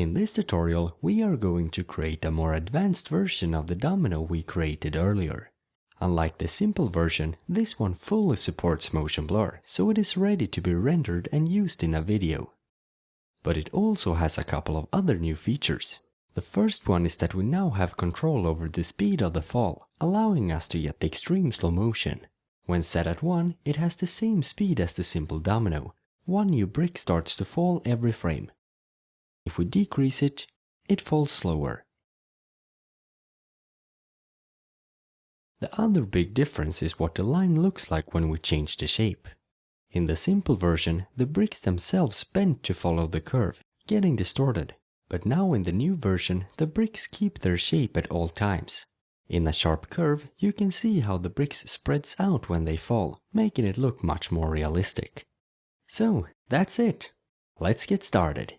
In this tutorial, we are going to create a more advanced version of the domino we created earlier. Unlike the simple version, this one fully supports motion blur, so it is ready to be rendered and used in a video. But it also has a couple of other new features. The first one is that we now have control over the speed of the fall, allowing us to get the extreme slow motion. When set at 1, it has the same speed as the simple domino. One new brick starts to fall every frame. If we decrease it, it falls slower. The other big difference is what the line looks like when we change the shape. In the simple version, the bricks themselves bend to follow the curve, getting distorted. But now in the new version, the bricks keep their shape at all times. In a sharp curve, you can see how the bricks spreads out when they fall, making it look much more realistic. So, that's it. Let's get started.